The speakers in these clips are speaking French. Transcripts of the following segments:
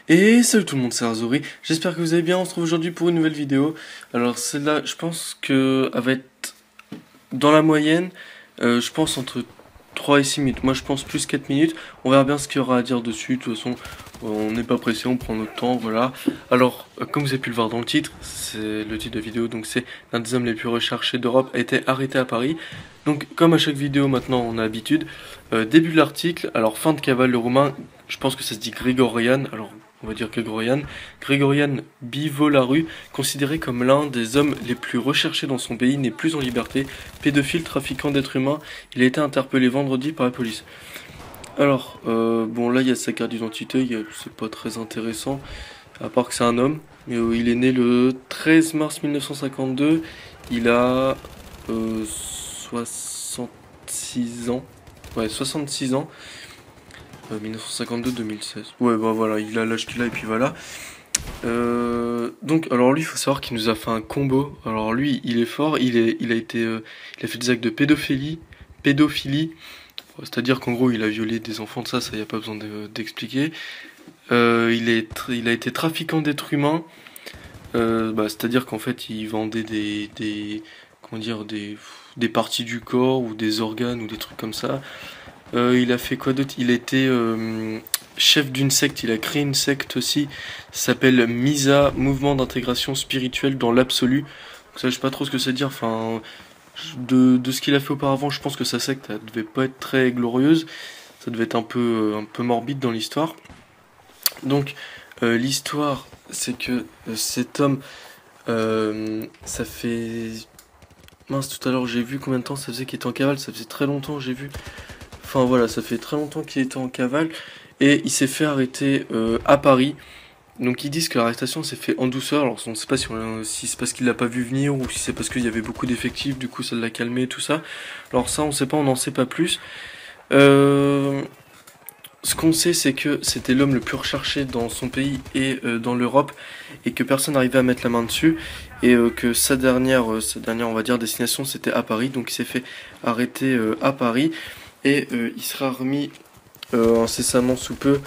Et salut tout le monde, c'est Arzori. J'espère que vous allez bien. On se retrouve aujourd'hui pour une nouvelle vidéo. Alors celle-là, je pense que elle va être dans la moyenne, je pense entre 3 et 6 minutes. Moi je pense plus 4 minutes. On verra bien ce qu'il y aura à dire dessus. De toute façon, on n'est pas pressé, on prend notre temps, voilà. Alors, comme vous avez pu le voir dans le titre, c'est le titre de vidéo, donc c'est l'un des hommes les plus recherchés d'Europe a été arrêté à Paris. Donc comme à chaque vidéo maintenant on a l'habitude, début de l'article, alors fin de cavale le roumain, je pense que ça se dit Grigorian, alors on va dire Grigorian Bivolaru, considéré comme l'un des hommes les plus recherchés dans son pays, n'est plus en liberté. Pédophile, trafiquant d'êtres humains, il a été interpellé vendredi par la police. Alors, bon là il y a sa carte d'identité, c'est pas très intéressant, à part que c'est un homme. Mais il est né le 13 mars 1952, il a 66 ans. Ouais, 66 ans. 1952-2016. Ouais, bah voilà, il a l'âge qu'il a et puis voilà. Donc, alors lui, il faut savoir qu'il nous a fait un combo. Alors lui, il est fort. Il a fait des actes de pédophilie. C'est-à-dire qu'en gros, il a violé des enfants. Ça, y a pas besoin d'expliquer. Il a été trafiquant d'êtres humains. C'est-à-dire qu'en fait, il vendait comment dire, des parties du corps ou des organes ou des trucs comme ça. Il a fait quoi d'autre? Il était chef d'une secte, il a créé une secte aussi, ça s'appelle MISA, Mouvement d'intégration spirituelle dans l'absolu. Donc ça, je sais pas trop ce que c'est dire, enfin, de ce qu'il a fait auparavant, je pense que sa secte, elle devait pas être très glorieuse, ça devait être un peu morbide dans l'histoire. Donc, l'histoire, c'est que cet homme, ça fait... Mince, tout à l'heure, j'ai vu combien de temps ça faisait qu'il était en cavale, ça faisait très longtemps, j'ai vu... Enfin voilà, ça fait très longtemps qu'il était en cavale et il s'est fait arrêter à Paris. Donc ils disent que l'arrestation s'est fait en douceur. Alors on ne sait pas si c'est parce qu'il l'a pas vu venir ou si c'est parce qu'il y avait beaucoup d'effectifs, du coup ça l'a calmé et tout ça. Alors ça on sait pas, on n'en sait pas plus. Ce qu'on sait c'est que c'était l'homme le plus recherché dans son pays et dans l'Europe et que personne n'arrivait à mettre la main dessus et que sa dernière on va dire destination c'était à Paris. Donc il s'est fait arrêter à Paris. Et il sera remis incessamment sous peu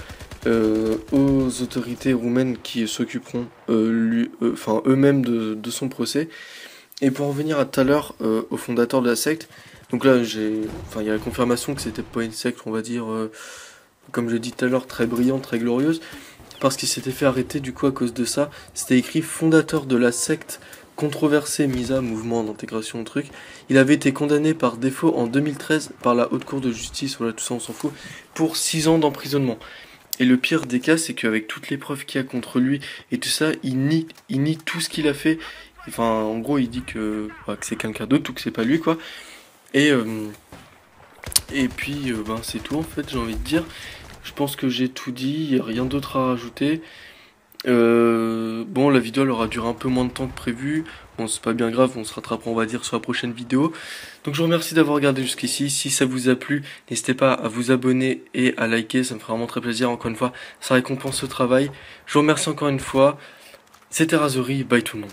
aux autorités roumaines qui s'occuperont eux-mêmes de son procès. Et pour en venir à tout à l'heure au fondateur de la secte, donc là il y a la confirmation que c'était pas une secte, on va dire, comme je l'ai dit tout à l'heure, très brillante, très glorieuse, parce qu'il s'était fait arrêter du coup à cause de ça. C'était écrit fondateur de la secte controversé MISA, mouvement d'intégration truc. Il avait été condamné par défaut en 2013 par la haute cour de justice, voilà tout ça on s'en fout, pour 6 ans d'emprisonnement. Et le pire des cas, c'est qu'avec toutes les preuves qu'il y a contre lui et tout ça, il nie tout ce qu'il a fait. Enfin, en gros, il dit que c'est quelqu'un d'autre ou que c'est pas lui, quoi. Et, puis, c'est tout en fait, j'ai envie de dire. Je pense que j'ai tout dit, il n'y a rien d'autre à rajouter. Bon, la vidéo elle aura duré un peu moins de temps que prévu. Bon, c'est pas bien grave, on se rattrapera, on va dire, sur la prochaine vidéo. Donc, je vous remercie d'avoir regardé jusqu'ici. Si ça vous a plu, n'hésitez pas à vous abonner et à liker, ça me fera vraiment très plaisir. Encore une fois, ça récompense le travail. Je vous remercie encore une fois. C'était Razori, bye tout le monde.